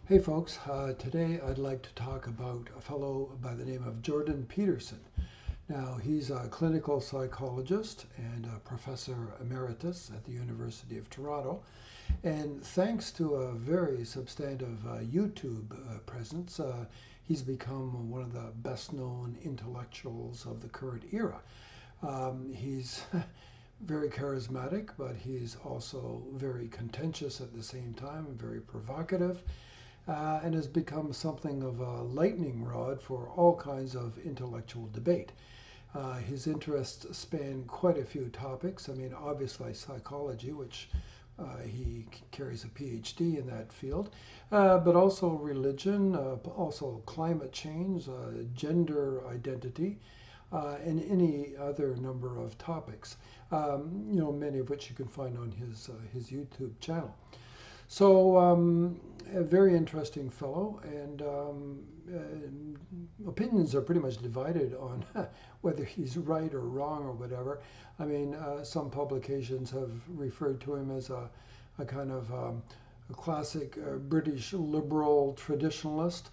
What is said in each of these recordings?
Hey folks, today I'd like to talk about a fellow by the name of Jordan Peterson. Now, he's a clinical psychologist and a professor emeritus at the University of Toronto. And thanks to a very substantive YouTube presence, he's become one of the best known intellectuals of the current era. He's very charismatic, but he's also very contentious at the same time, very provocative, and has become something of a lightning rod for all kinds of intellectual debate. His interests span quite a few topics. I mean, obviously psychology, which he carries a PhD in that field, but also religion, also climate change, gender identity, and any other number of topics. Many of which you can find on his YouTube channel. So, a very interesting fellow, and opinions are pretty much divided on whether he's right or wrong or whatever. I mean, some publications have referred to him as a kind of a classic British liberal traditionalist.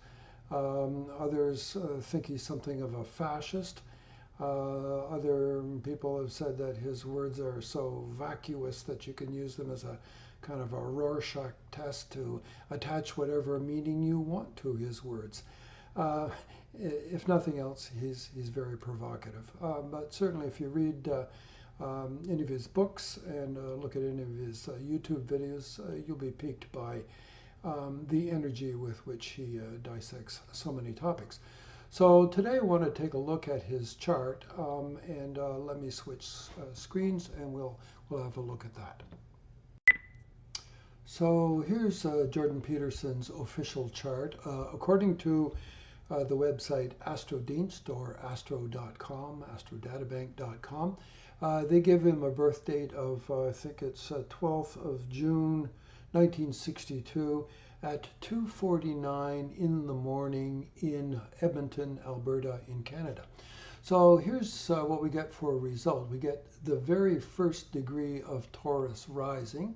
Others think he's something of a fascist. Other people have said that his words are so vacuous that you can use them as a kind of a Rorschach test to attach whatever meaning you want to his words. If nothing else, he's very provocative. But certainly, if you read any of his books and look at any of his YouTube videos, you'll be piqued by the energy with which he dissects so many topics. So today I want to take a look at his chart, and let me switch screens, and we'll have a look at that. So here's Jordan Peterson's official chart. According to the website Astrodienst or astro.com, astrodatabank.com, they give him a birth date of, I think it's 12th of June, 1962 at 2:49 in the morning in Edmonton, Alberta in Canada. So here's what we get for a result. We get the very first degree of Taurus rising.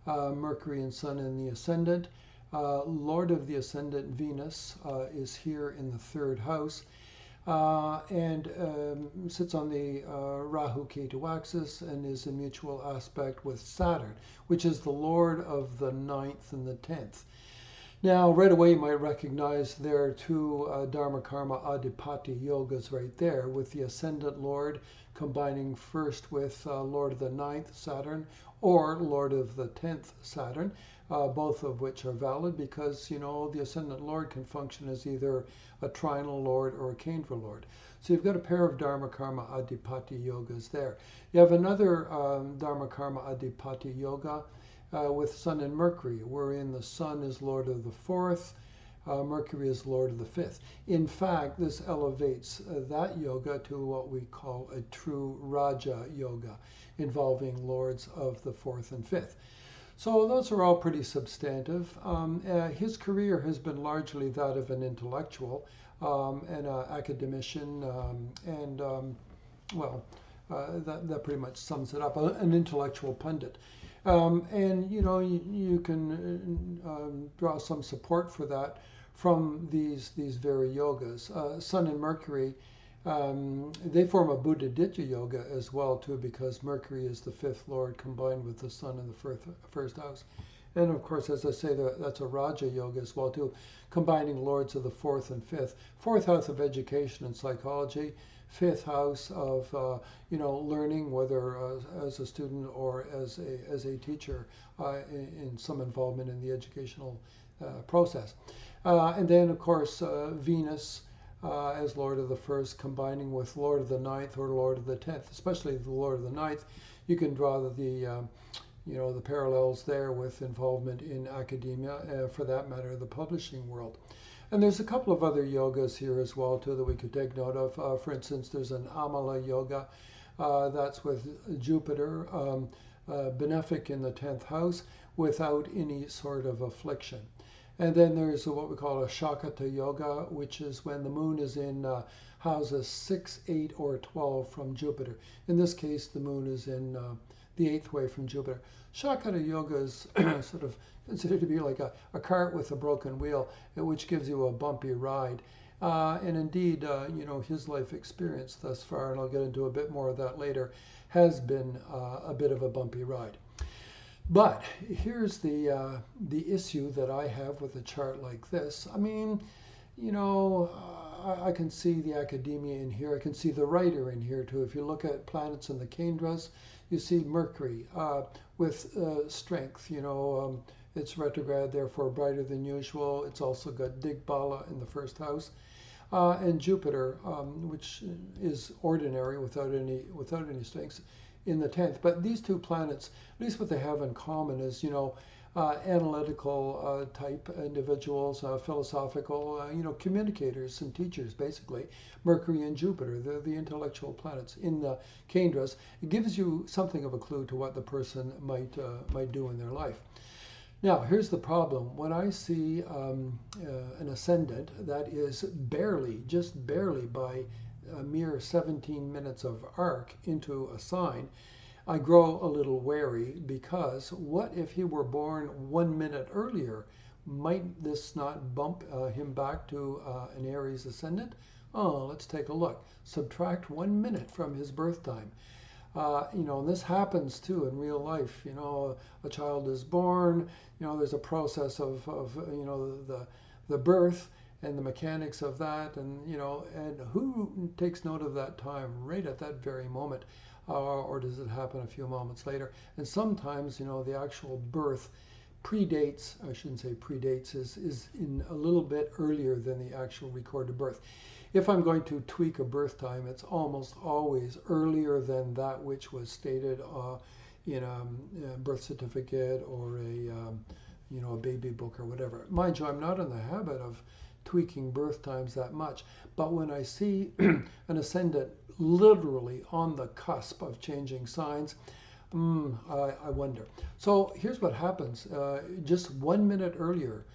Mercury and Sun in the ascendant. Lord of the ascendant Venus is here in the third house and sits on the Rahu Ketu axis and is in mutual aspect with Saturn, which is the Lord of the 9th and the 10th. Now, right away, you might recognize there are two Dharma Karma Adipati yogas right there, with the ascendant Lord combining first with Lord of the 9th, Saturn, or Lord of the 10th, Saturn, both of which are valid because, the ascendant Lord can function as either a trinal Lord or a Kendra Lord. So you've got a pair of Dharma Karma Adipati yogas there. You have another Dharma Karma Adipati yoga with Sun and Mercury, wherein the Sun is Lord of the 4th, Mercury is Lord of the 5th. In fact, this elevates that yoga to what we call a true Raja yoga, involving lords of the 4th and 5th. So those are all pretty substantive. His career has been largely that of an intellectual and an academician, that pretty much sums it up, an intellectual pundit. And you can draw some support for that from these very yogas. Sun and Mercury, they form a Buddha Ditya yoga as well too, because Mercury is the 5th Lord combined with the Sun in the first house. And of course, as I say, that's a Raja yoga as well too, combining lords of the 4th and 5th. 4th house of education and psychology, 5th house of learning, whether as a student or as a teacher, in some involvement in the educational process. And then of course Venus as Lord of the 1st, combining with Lord of the 9th or Lord of the 10th, especially the Lord of the 9th. You can draw the parallels there with involvement in academia, for that matter, the publishing world. And there's a couple of other yogas here as well too that we could take note of. For instance, there's an Amala yoga that's with Jupiter, benefic in the 10th house, without any sort of affliction. And then there's what we call a Shakata yoga, which is when the moon is in houses 6, 8, or 12 from Jupiter. In this case, the moon is in the eighth way from Jupiter. Shakara yoga is sort of considered to be like a cart with a broken wheel, which gives you a bumpy ride. And indeed, his life experience thus far, and I'll get into a bit more of that later, has been a bit of a bumpy ride. But here's the issue that I have with a chart like this. I mean, I can see the academia in here. I can see the writer in here too. If you look at planets in the Kendras, you see Mercury with strength. It's retrograde, therefore brighter than usual. It's also got Digbala in the first house, and Jupiter, which is ordinary without any strengths, in the 10th. But these two planets, at least what they have in common is, analytical type individuals, philosophical, communicators and teachers, basically. Mercury and Jupiter, they're the intellectual planets in the Kendras. It gives you something of a clue to what the person might do in their life. Now, here's the problem. When I see an ascendant that is just barely by a mere 17 minutes of arc into a sign, I grow a little wary, because what if he were born 1 minute earlier? Might this not bump him back to an Aries ascendant? Oh, let's take a look. Subtract 1 minute from his birth time. And this happens too in real life. A child is born, there's a process of the birth and the mechanics of that, and who takes note of that time right at that very moment, or does it happen a few moments later? And sometimes, the actual birth predates, I shouldn't say predates, is in a little bit earlier than the actual recorded birth. If I'm going to tweak a birth time, it's almost always earlier than that which was stated in a birth certificate or a baby book or whatever. Mind you, I'm not in the habit of tweaking birth times that much, but when I see an ascendant literally on the cusp of changing signs, I wonder. So here's what happens. Just 1 minute earlier,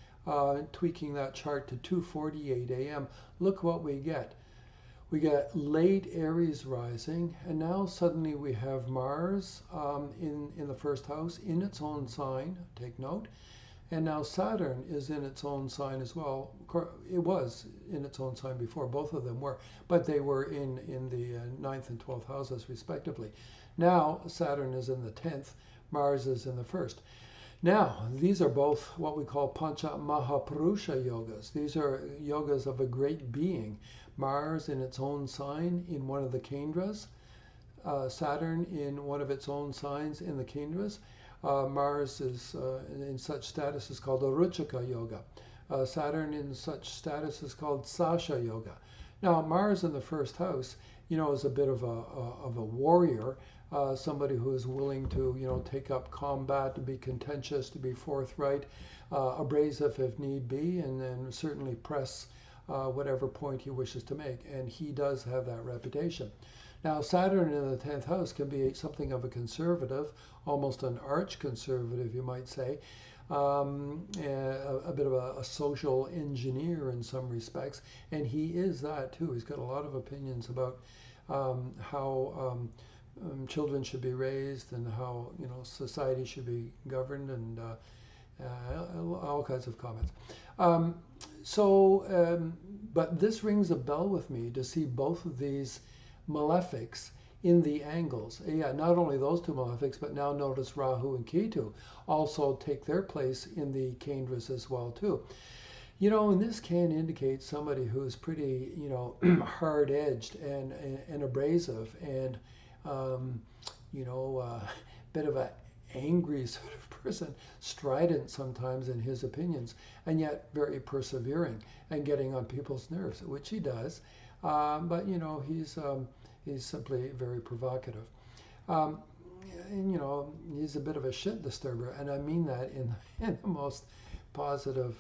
tweaking that chart to 2:48 a.m., look what we get. We get late Aries rising, and now suddenly we have Mars in the first house in its own sign, take note. And now Saturn is in its own sign as well. It was in its own sign before, both of them were, but they were in the 9th and 12th houses respectively. Now Saturn is in the 10th, Mars is in the 1st. Now, these are both what we call Pancha Mahapurusha yogas. These are yogas of a great being. Mars in its own sign in one of the Kendras, Saturn in one of its own signs in the Kendras. Mars is in such status is called Aruchika yoga. Saturn in such status is called Sasha yoga. Now, Mars in the first house, is a bit of a warrior, somebody who is willing to, take up combat, to be contentious, to be forthright, abrasive if need be, and then certainly press whatever point he wishes to make. And he does have that reputation. Now, Saturn in the 10th house can be something of a conservative, almost an arch-conservative, you might say, a bit of a social engineer in some respects, and he is that too. He's got a lot of opinions about how children should be raised and how society should be governed, and all kinds of comments. But this rings a bell with me to see both of these malefics in the angles. Yeah, not only those two malefics, but now notice Rahu and Ketu also take their place in the Kendras as well too. And this can indicate somebody who's pretty, hard-edged and abrasive and, bit of a angry sort of person, strident sometimes in his opinions, and yet very persevering and getting on people's nerves, which he does. But he's simply very provocative. He's a bit of a shit disturber, and I mean that in the most positive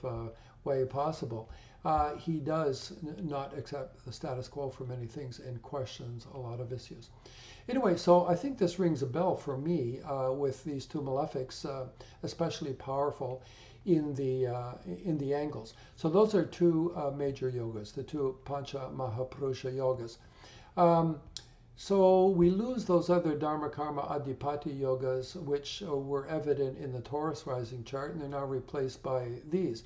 way possible. He does not accept the status quo for many things and questions a lot of issues. Anyway, so I think this rings a bell for me with these two malefics, especially powerful in the angles. So those are two major yogas, the two Pancha Mahapurusha yogas. So we lose those other Dharma Karma Adhipati yogas, which were evident in the Taurus rising chart, and they're now replaced by these.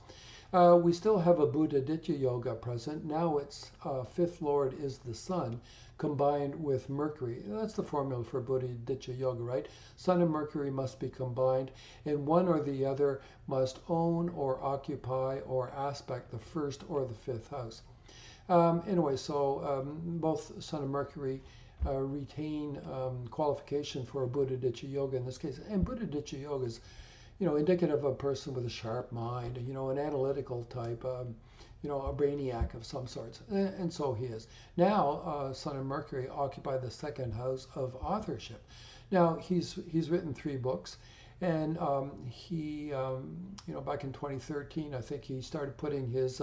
We still have a Buddha Ditya yoga present. Now its fifth lord is the sun, combined with Mercury. That's the formula for Buddha Ditya yoga, right? Sun and Mercury must be combined, and one or the other must own or occupy or aspect the first or the fifth house. Anyway, so both Sun and Mercury retain qualification for a Buddha Ditya yoga in this case. And Buddha Ditya yoga is, indicative of a person with a sharp mind, an analytical type, a brainiac of some sorts. And so he is. Now, Sun and Mercury occupy the second house of authorship. Now, he's written 3 books. And he, back in 2013, I think he started putting his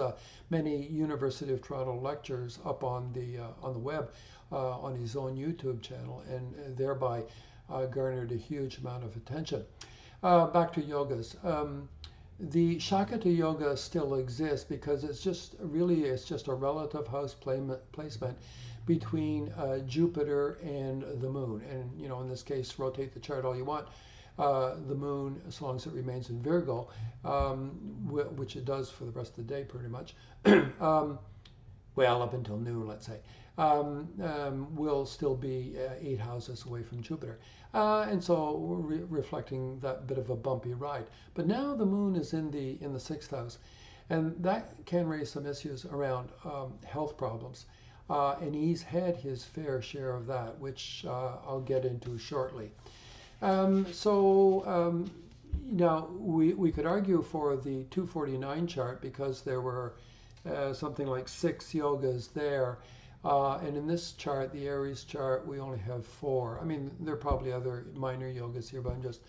many University of Toronto lectures up on the web, on his own YouTube channel, and thereby garnered a huge amount of attention. Back to yogas. The Shakata yoga still exists because it's just a relative house placement between Jupiter and the moon. And, in this case, rotate the chart all you want. The moon, as long as it remains in Virgo, which it does for the rest of the day pretty much, well, up until noon, let's say, will still be 8 houses away from Jupiter. And so reflecting that bit of a bumpy ride. But now the moon is in the 6th house, and that can raise some issues around health problems. And he's had his fair share of that, which I'll get into shortly. Now we could argue for the 249 chart because there were something like 6 yogas there. And in this chart, the Aries chart, we only have 4. I mean, there are probably other minor yogas here, but I'm just,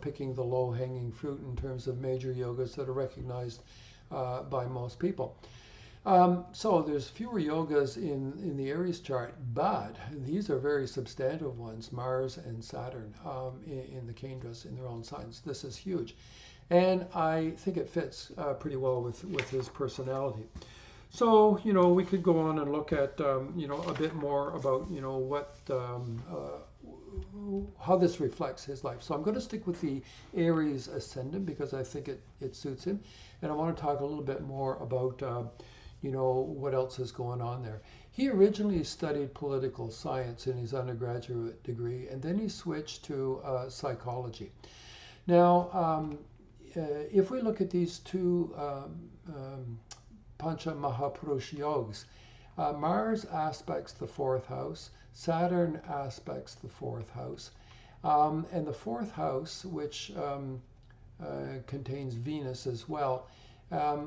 picking the low-hanging fruit in terms of major yogas that are recognized by most people. So there's fewer yogas in the Aries chart, but these are very substantive ones, Mars and Saturn in the Kendras in their own signs. This is huge. And I think it fits pretty well with his personality. So, we could go on and look at, a bit more about, how this reflects his life. So I'm going to stick with the Aries ascendant because I think it suits him. And I want to talk a little bit more about what else is going on there. He originally studied political science in his undergraduate degree, and then he switched to psychology. Now, if we look at these 2 Pancha Mahapurush yogas, Mars aspects the 4th house, Saturn aspects the 4th house, and the 4th house, which contains Venus as well,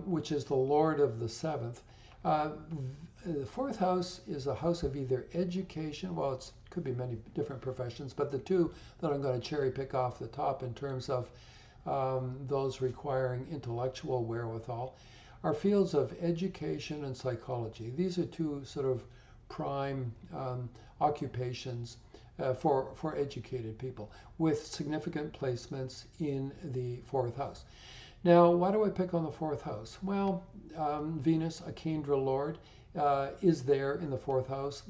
which is the lord of the 7th. The 4th house is a house of either education, well, it could be many different professions, but the 2 that I'm going to cherry pick off the top in terms of those requiring intellectual wherewithal are fields of education and psychology. These are 2 sort of prime occupations for educated people with significant placements in the 4th house. Now, why do I pick on the 4th house? Well, Venus, a Kendra lord, is there in the 4th house.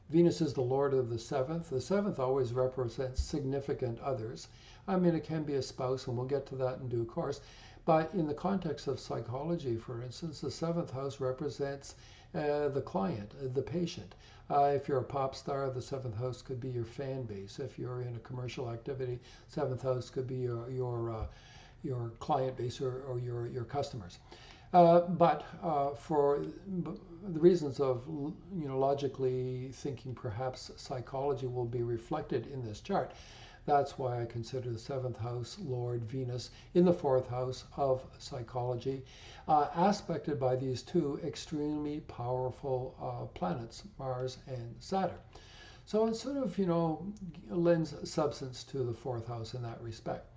Venus is the lord of the 7th. The 7th always represents significant others. I mean, it can be a spouse, and we'll get to that in due course. But in the context of psychology, for instance, the 7th house represents the client, the patient. If you're a pop star, the 7th house could be your fan base. If you're in a commercial activity, 7th house could be your client base or your customers. But for the reasons of logically thinking, perhaps psychology will be reflected in this chart. That's why I consider the 7th house Lord Venus in the 4th house of psychology, aspected by these 2 extremely powerful planets, Mars and Saturn. So it sort of lends substance to the 4th house in that respect.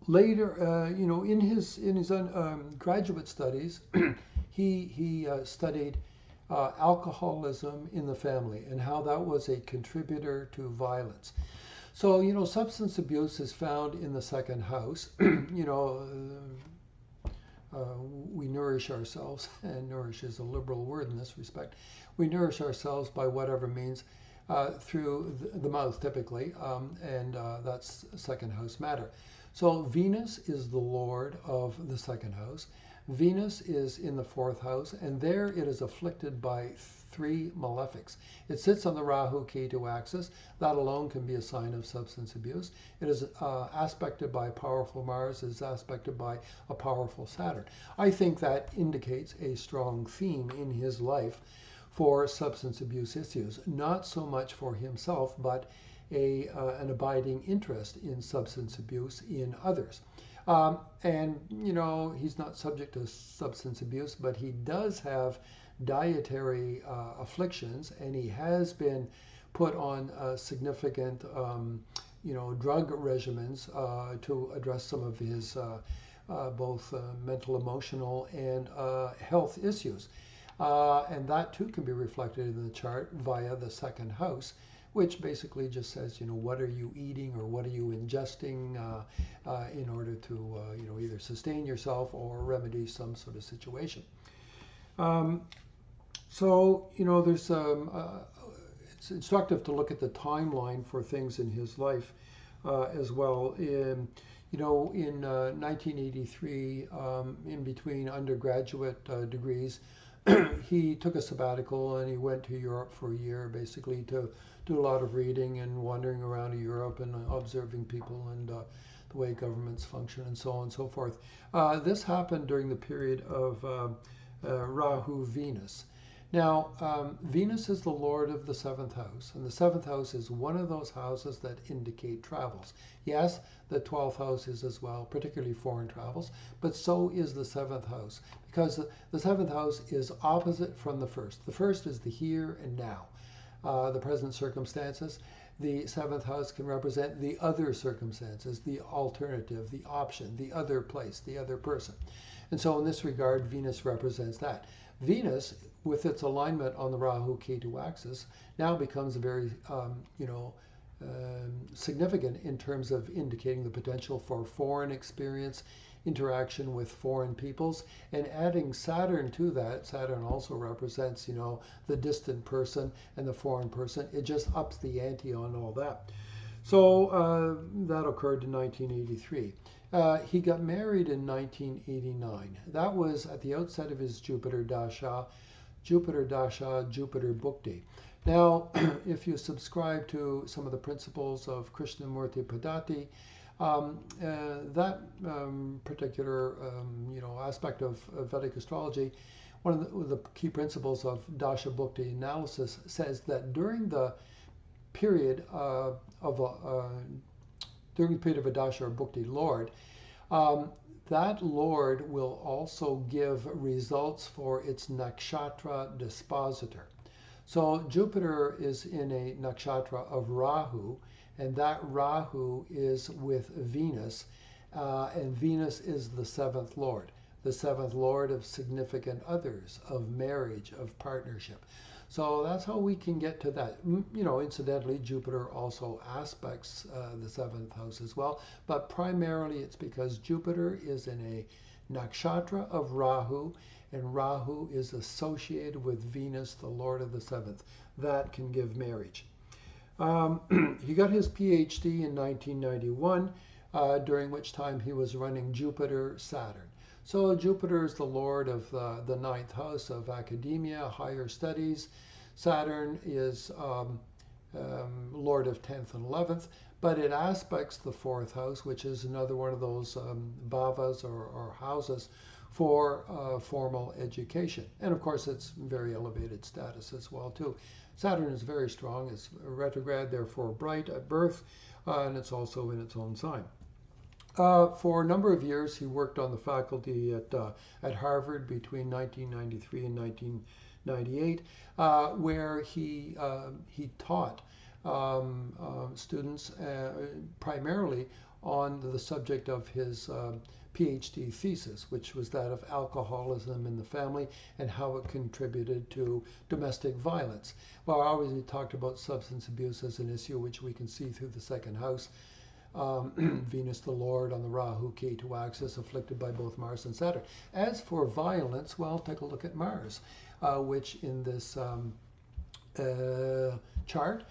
Later, in his graduate studies, he studied alcoholism in the family and how that was a contributor to violence. So, substance abuse is found in the 2nd house. we nourish ourselves, and nourish is a liberal word in this respect. We nourish ourselves by whatever means through the mouth typically, and that's second house matter. So Venus is the lord of the second house. Venus is in the fourth house, and there it is afflicted by 3 malefics. It sits on the Rahu Ketu axis. That alone can be a sign of substance abuse. It is aspected by powerful Mars, is aspected by a powerful Saturn. I think that indicates a strong theme in his life for substance abuse issues, not so much for himself, but an abiding interest in substance abuse in others. And, you know, he's not subject to substance abuse, but he does have dietary afflictions, and he has been put on significant, you know, drug regimens to address some of his both mental, emotional, and health issues. And that too can be reflected in the chart via the second house, which basically just says, you know, what are you eating or what are you ingesting in order to, you know, either sustain yourself or remedy some sort of situation. So, you know, there's it's instructive to look at the timeline for things in his life as well. You know, in 1983, in between undergraduate degrees, he took a sabbatical and he went to Europe for a year, basically to do a lot of reading and wandering around Europe and observing people and the way governments function and so on and so forth. This happened during the period of Rahu Venus. Now, Venus is the lord of the seventh house, and the seventh house is one of those houses that indicate travels. Yes, the 12th house is as well, particularly foreign travels, but so is the seventh house, because the seventh house is opposite from the first. The first is the here and now, the present circumstances. The seventh house can represent the other circumstances, the alternative, the option, the other place, the other person. And so in this regard, Venus represents that. Venus, with its alignment on the Rahu Ketu axis, now becomes very, you know, significant in terms of indicating the potential for foreign experience, interaction with foreign peoples, and adding Saturn to that. Saturn also represents, you know, the distant person and the foreign person. It just ups the ante on all that. So that occurred in 1983. He got married in 1989. That was at the outset of his Jupiter Dasha, Jupiter Bhukti. Now, if you subscribe to some of the principles of Krishnamurti Padati, that particular you know, aspect of Vedic astrology, one of the key principles of Dasha Bhukti analysis says that during the period of a Dasha or Bhukti Lord, that Lord will also give results for its nakshatra dispositor. So Jupiter is in a nakshatra of Rahu, and that Rahu is with Venus, and Venus is the seventh Lord of significant others, of marriage, of partnership. So that's how we can get to that. You know, incidentally, Jupiter also aspects the seventh house as well, but primarily it's because Jupiter is in a nakshatra of Rahu, and Rahu is associated with Venus, the lord of the seventh. That can give marriage. He got his PhD in 1991, during which time he was running Jupiter-Saturn. So Jupiter is the lord of the ninth house of academia, higher studies. Saturn is lord of 10th and 11th, but it aspects the fourth house, which is another one of those bhavas or houses for formal education. And of course, it's very elevated status as well too. Saturn is very strong. It's retrograde, therefore bright at birth, and it's also in its own sign. For a number of years, he worked on the faculty at Harvard between 1993 and 1998, where he taught students primarily on the subject of his PhD thesis, which was that of alcoholism in the family and how it contributed to domestic violence. Well, I already talked about substance abuse as an issue, which we can see through the second house. Venus the Lord on the Rahu Ketu axis, afflicted by both Mars and Saturn. As for violence, well, take a look at Mars, which in this chart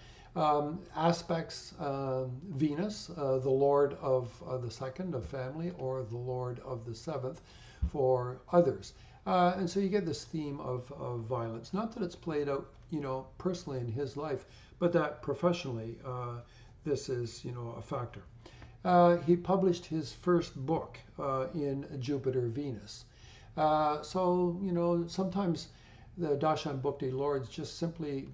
aspects Venus, the Lord of the second of family, or the Lord of the seventh for others. And so you get this theme of violence. Not that it's played out, personally in his life, but that professionally this is, a factor. He published his first book in Jupiter Venus. So, sometimes the Dasha and Bhukti lords just simply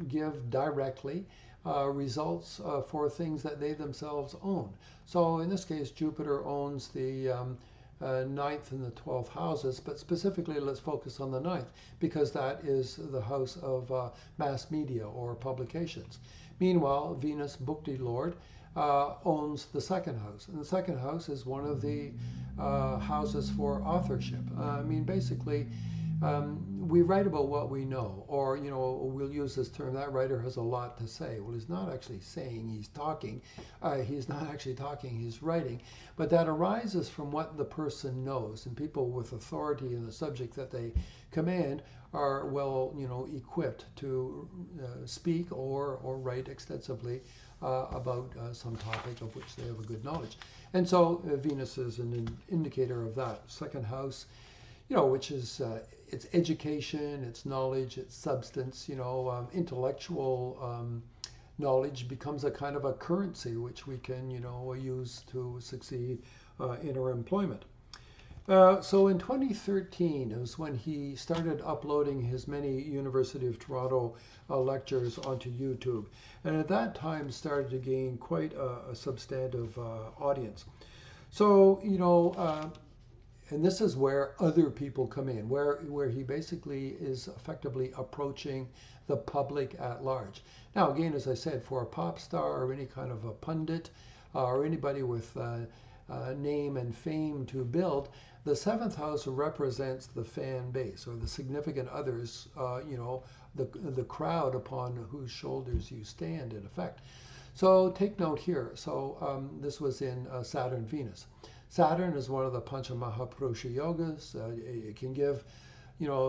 give directly results for things that they themselves own. So in this case, Jupiter owns the 9th and the 12th houses, but specifically let's focus on the 9th because that is the house of mass media or publications. Meanwhile, Venus Bhukti Lord owns the second house, and the second house is one of the houses for authorship. Basically, we write about what we know, or we'll use this term, that writer has a lot to say. Well, he's not actually saying, he's talking. He's not actually talking, he's writing. But that arises from what the person knows, and people with authority in the subject that they command are well, equipped to speak or write extensively about some topic of which they have a good knowledge. And so Venus is an indicator of that. Second house, which is it's education, it's knowledge, it's substance, intellectual knowledge becomes a kind of a currency which we can, use to succeed in our employment. So in 2013 is when he started uploading his many University of Toronto lectures onto YouTube. And at that time started to gain quite a substantive audience. So, and this is where other people come in, where he basically is effectively approaching the public at large. Now, again, as I said, for a pop star or any kind of a pundit or anybody with name and fame to build, the seventh house represents the fan base or the significant others, the crowd upon whose shoulders you stand, in effect. So take note here. So this was in Saturn Venus. Saturn is one of the Pancha Mahapurusha yogas. It can give,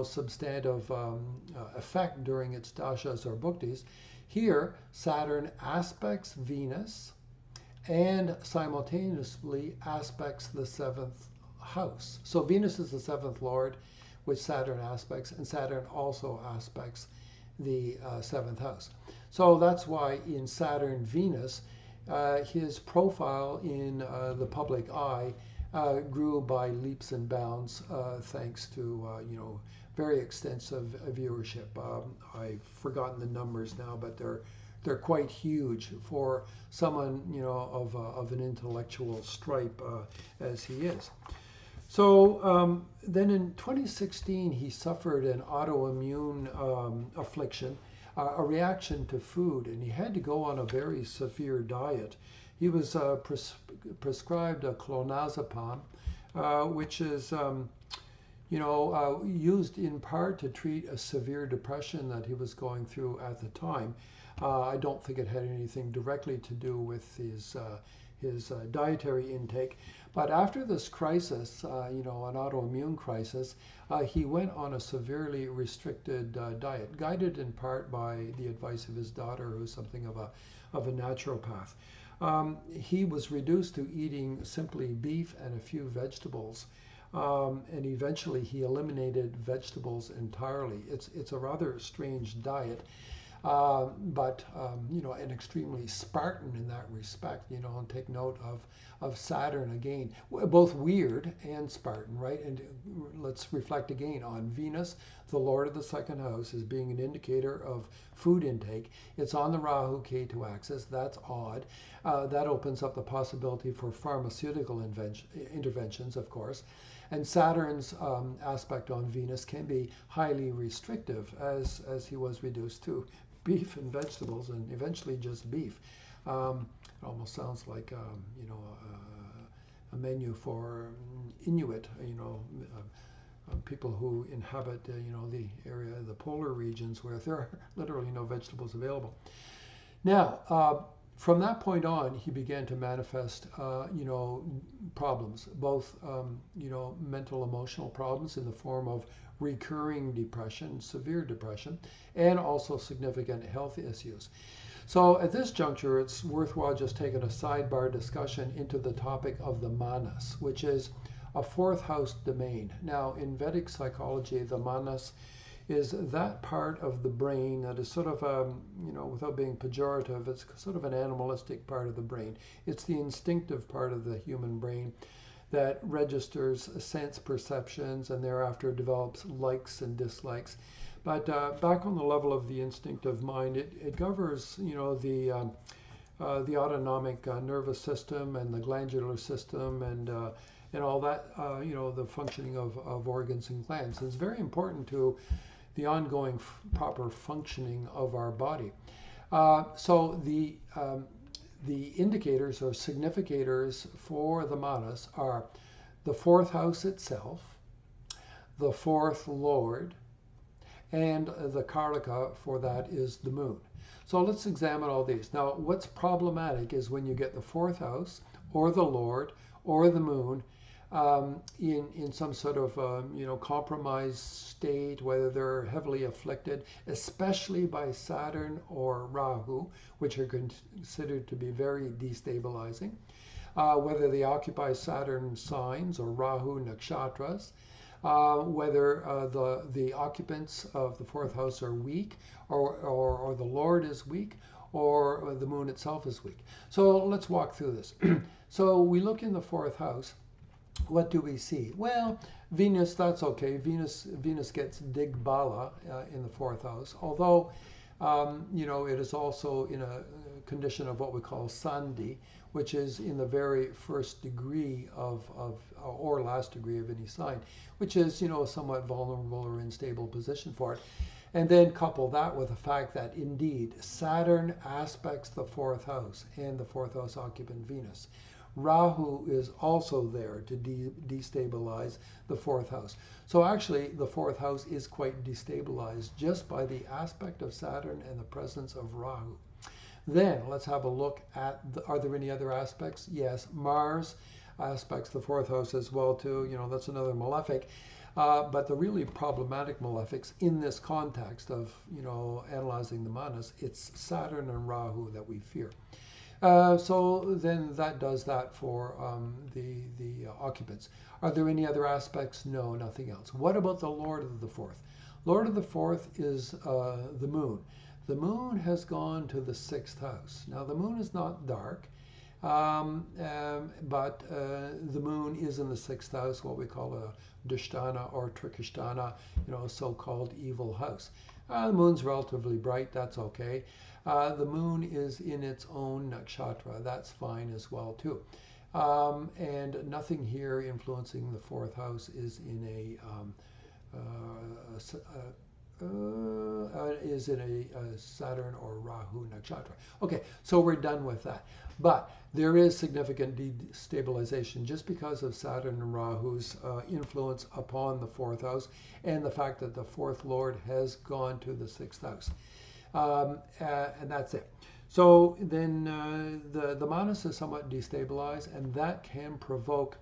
substantive effect during its dashas or bhuktis. Here, Saturn aspects Venus and simultaneously aspects the seventh house. So Venus is the seventh lord, which Saturn aspects, and Saturn also aspects the seventh house. So that's why in Saturn Venus, his profile in the public eye grew by leaps and bounds thanks to very extensive viewership. I've forgotten the numbers now, but they're quite huge for someone of an intellectual stripe as he is. So then in 2016 he suffered an autoimmune affliction, a reaction to food, and he had to go on a very severe diet. He was prescribed a clonazepam, which is used in part to treat a severe depression that he was going through at the time. I don't think it had anything directly to do with his dietary intake. But after this crisis, an autoimmune crisis, he went on a severely restricted diet, guided in part by the advice of his daughter, who's something of a naturopath. He was reduced to eating simply beef and a few vegetables. And eventually he eliminated vegetables entirely. It's a rather strange diet. But an extremely Spartan in that respect, and take note of Saturn again, both weird and Spartan, right? And let's reflect again on Venus, the Lord of the second house, as being an indicator of food intake. It's on the Rahu Ketu axis. That's odd. That opens up the possibility for pharmaceutical interventions, of course. And Saturn's aspect on Venus can be highly restrictive, as he was reduced to beef and vegetables, and eventually just beef. It almost sounds like a menu for Inuit, people who inhabit the area, the polar regions, where there are literally no vegetables available. Now, From that point on, he began to manifest, problems, both, mental, emotional problems in the form of recurring depression, severe depression, and also significant health issues. So at this juncture, it's worthwhile just taking a sidebar discussion into the topic of the manas, which is a fourth house domain. Now, in Vedic psychology, the manas is that part of the brain that is sort of, without being pejorative, it's sort of an animalistic part of the brain. It's the instinctive part of the human brain that registers sense perceptions and thereafter develops likes and dislikes. But back on the level of the instinctive mind, it governs, the autonomic nervous system and the glandular system and all that, the functioning of organs and glands. And it's very important to the ongoing proper functioning of our body. So the indicators or significators for the manas are the fourth house itself, the fourth lord, and the karaka for that is the moon. So let's examine all these. Now, what's problematic is when you get the fourth house or the lord or the moon in some sort of compromised state, whether they're heavily afflicted, especially by Saturn or Rahu, which are considered to be very destabilizing, whether they occupy Saturn signs or Rahu nakshatras, whether the occupants of the fourth house are weak, or the Lord is weak, or the moon itself is weak. So let's walk through this. So we look in the fourth house. What do we see? Well, Venus, that's okay. Venus gets digbala in the fourth house, although it is also in a condition of what we call sandhi, which is in the very first degree or last degree of any sign, which is a somewhat vulnerable or unstable position for it. And then couple that with the fact that indeed Saturn aspects the fourth house and the fourth house occupant Venus. Rahu is also there to destabilize the fourth house. So actually the fourth house is quite destabilized just by the aspect of Saturn and the presence of Rahu. Then let's have a look at, are there any other aspects? Yes, Mars aspects the fourth house as well too. That's another malefic. But the really problematic malefics in this context of, analyzing the manas, it's Saturn and Rahu that we fear. So then that does that for the occupants. Are there any other aspects? No, nothing else. What about the Lord of the fourth? Lord of the fourth is the moon. The moon has gone to the sixth house. Now the moon is not dark, but the moon is in the sixth house, what we call a Dushtana or Trikishtana, so-called evil house. The moon's relatively bright, that's okay. The moon is in its own nakshatra, that's fine as well too. And nothing here influencing the fourth house is in a Saturn or Rahu nakshatra. Okay, so we're done with that. But there is significant destabilization just because of Saturn and Rahu's influence upon the fourth house and the fact that the fourth lord has gone to the sixth house. And that's it. So then the manas is somewhat destabilized, and that can provoke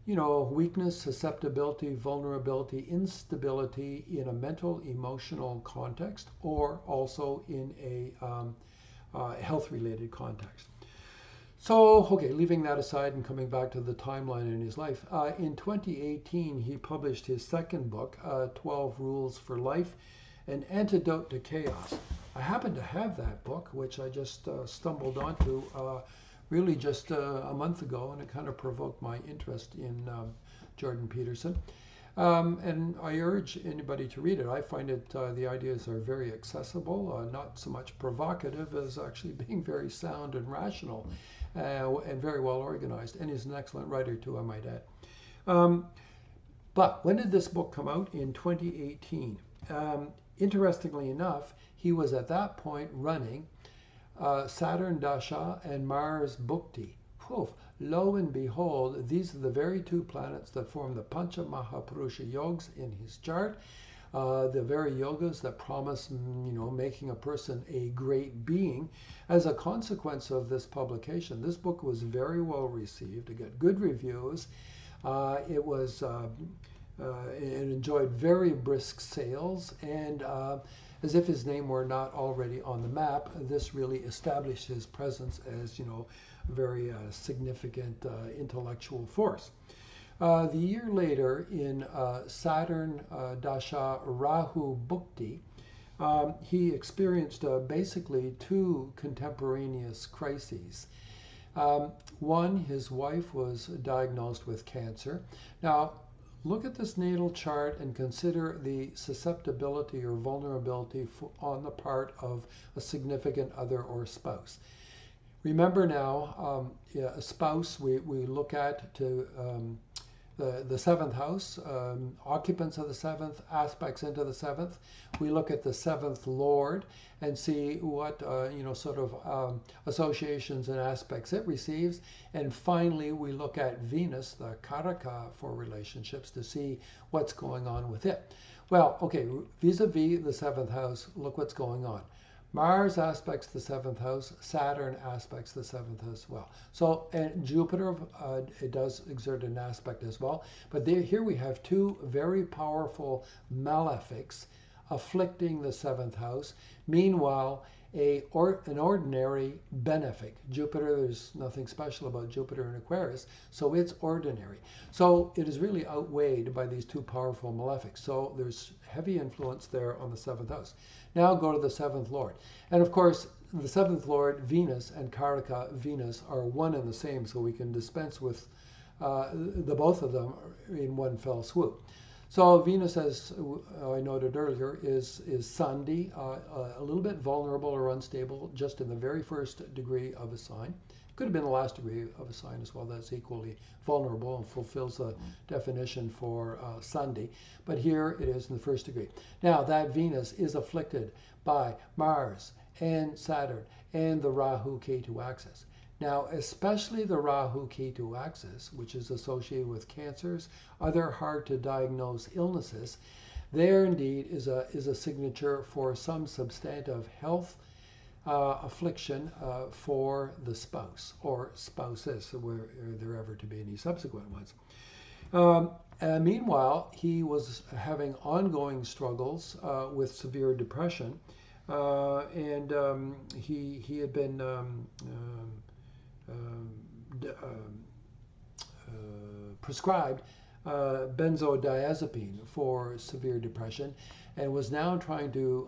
weakness, susceptibility, vulnerability, instability in a mental, emotional context, or also in a health-related context. So, okay, leaving that aside and coming back to the timeline in his life, in 2018 he published his second book, 12 Rules for Life, An Antidote to Chaos. I happen to have that book, which I just stumbled onto really just a month ago, and it kind of provoked my interest in Jordan Peterson. And I urge anybody to read it. I find it, the ideas are very accessible, not so much provocative as actually being very sound and rational and very well organized. And he's an excellent writer too, I might add. But when did this book come out? In 2018. Interestingly enough, he was at that point running Saturn Dasha and Mars Bhukti. Poof. Lo and behold, these are the very two planets that form the Pancha Mahapurusha Yogs in his chart. the very yogas that promise, making a person a great being. As a consequence of this publication, this book was very well received. It got good reviews. It enjoyed very brisk sales, and as if his name were not already on the map, this really established his presence as, a very significant intellectual force. The year later, in Saturn Dasha Rahu Bhukti, he experienced basically two contemporaneous crises. One, his wife was diagnosed with cancer. Now, look at this natal chart and consider the susceptibility or vulnerability on the part of a significant other or spouse. Remember now, a spouse we look at to the seventh house, occupants of the seventh, aspects into the seventh. We look at the seventh lord and see what sort of associations and aspects it receives. And finally, we look at Venus, the karaka for relationships, to see what's going on with it. Well, okay, vis-a-vis the seventh house, look what's going on. Mars aspects the seventh house, Saturn aspects the seventh house as well. So, and Jupiter, it does exert an aspect as well. But here we have two very powerful malefics afflicting the seventh house. Meanwhile, an ordinary benefic. Jupiter, there's nothing special about Jupiter in Aquarius, so it's ordinary. So it is really outweighed by these two powerful malefics. So there's heavy influence there on the seventh house. Now go to the seventh lord. And of course, the seventh lord, Venus, and Karaka Venus are one and the same, so we can dispense with the both of them in one fell swoop. So Venus, as I noted earlier, is Sandhi, a little bit vulnerable or unstable just in the very first degree of a sign. Could have been the last degree of a sign as well. That's equally vulnerable and fulfills the definition for Sandhi. But here it is in the first degree. Now that Venus is afflicted by Mars and Saturn and the Rahu-Ketu axis. Now, especially the Rahu-Ketu axis, which is associated with cancers, other hard to diagnose illnesses, there indeed is a signature for some substantive health affliction for the spouse or spouses, were there ever to be any subsequent ones. Meanwhile, he was having ongoing struggles with severe depression, and he had been prescribed benzodiazepine for severe depression, and was now trying to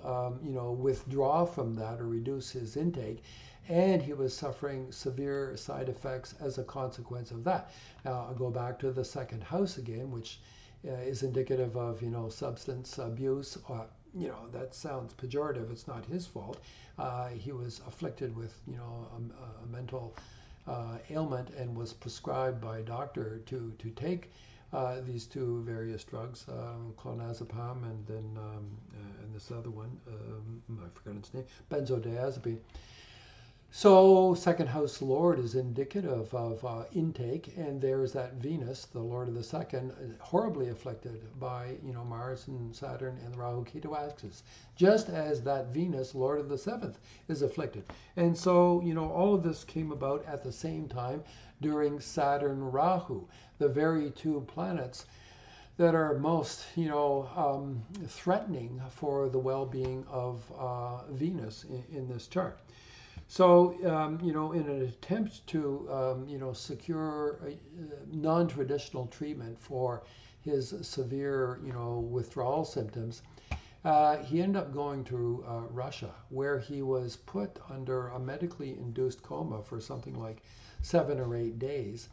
withdraw from that or reduce his intake, and he was suffering severe side effects as a consequence of that. Now I'll go back to the second house again, which is indicative of substance abuse. That sounds pejorative. It's not his fault. He was afflicted with a mental ailment and was prescribed by a doctor to take these two various drugs, clonazepam and then and this other one, I forgot its name, benzodiazepine. So second house lord is indicative of intake, and there's that Venus, the lord of the second, horribly afflicted by Mars and Saturn and the Rahu-Ketu axis, just as that Venus, lord of the seventh, is afflicted. And so all of this came about at the same time during Saturn Rahu, the very two planets that are most threatening for the well-being of Venus in this chart. So, in an attempt to, secure non-traditional treatment for his severe, withdrawal symptoms, he ended up going to Russia, where he was put under a medically induced coma for something like 7 or 8 days.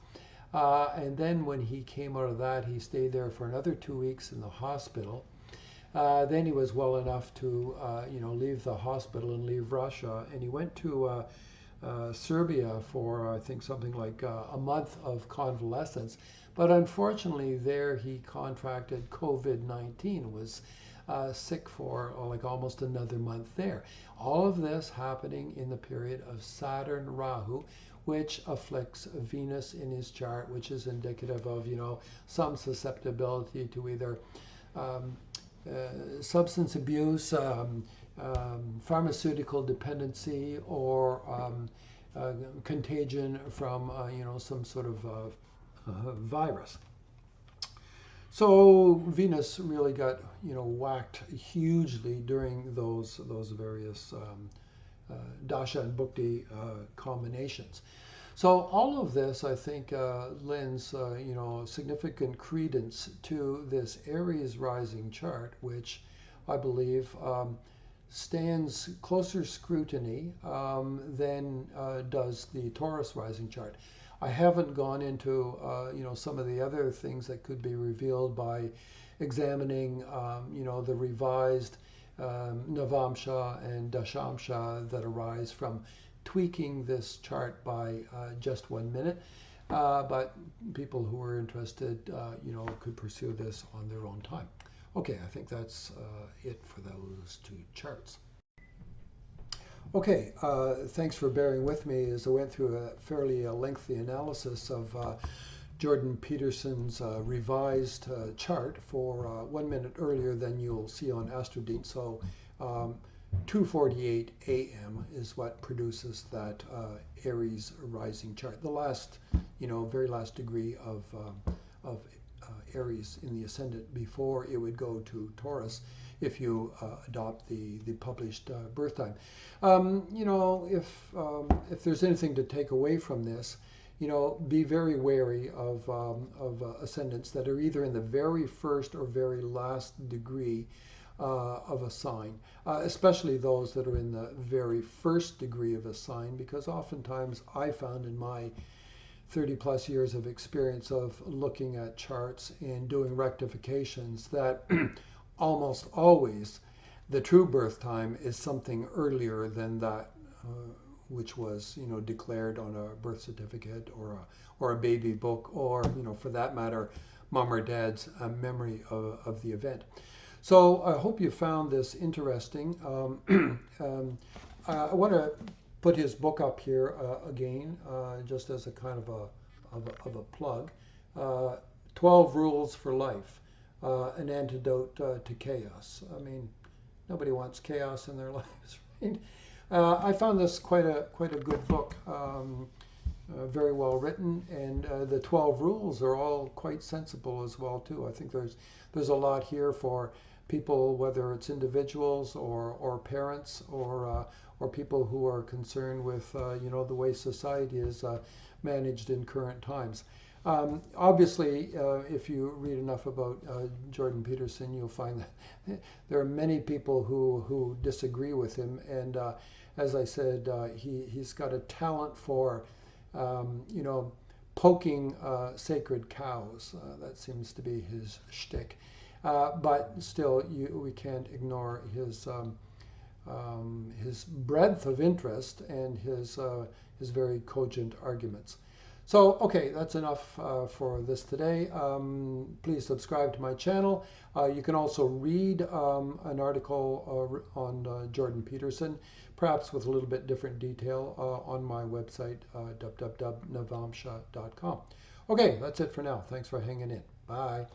And then when he came out of that, he stayed there for another 2 weeks in the hospital. Then he was well enough to, leave the hospital and leave Russia, and he went to Serbia for, I think, something like a month of convalescence. But unfortunately, there he contracted COVID-19, was sick for like almost another month there. All of this happening in the period of Saturn Rahu, which afflicts Venus in his chart, which is indicative of, some susceptibility to either substance abuse, pharmaceutical dependency, or contagion from some sort of virus. So Venus really got whacked hugely during those various dasha and bhukti combinations. So all of this, I think, lends significant credence to this Aries rising chart, which I believe stands closer scrutiny than does the Taurus rising chart. I haven't gone into some of the other things that could be revealed by examining the revised Navamsha and Dashamsha that arise from tweaking this chart by just 1 minute. But people who are interested, could pursue this on their own time. Okay, I think that's it for those two charts. Okay, thanks for bearing with me as I went through a fairly lengthy analysis of Jordan Peterson's revised chart for 1 minute earlier than you'll see on AstroDean. So 2:48 a.m. is what produces that Aries rising chart, the last, very last degree of Aries in the ascendant before it would go to Taurus if you adopt the published birth time. If there's anything to take away from this, be very wary of ascendants that are either in the very first or very last degree of a sign, especially those that are in the very first degree of a sign, because oftentimes I found in my 30 plus years of experience of looking at charts and doing rectifications that almost always the true birth time is something earlier than that which was declared on a birth certificate or a baby book, or for that matter mom or dad's memory of the event. So I hope you found this interesting. I want to put his book up here again, just as a kind of a plug. 12 Rules for Life, an antidote to chaos. I mean, nobody wants chaos in their lives, right? I found this quite a good book, very well written, and the 12 rules are all quite sensible as well too. I think there's a lot here for people, whether it's individuals or parents or people who are concerned with the way society is managed in current times. Obviously, if you read enough about Jordan Peterson, you'll find that there are many people who disagree with him. And as I said, he's got a talent for, poking sacred cows. That seems to be his shtick. But still, we can't ignore his breadth of interest and his very cogent arguments. So, okay, that's enough for this today. Please subscribe to my channel. You can also read an article on Jordan Peterson, perhaps with a little bit different detail on my website, www.navamsha.com. Okay, that's it for now. Thanks for hanging in. Bye.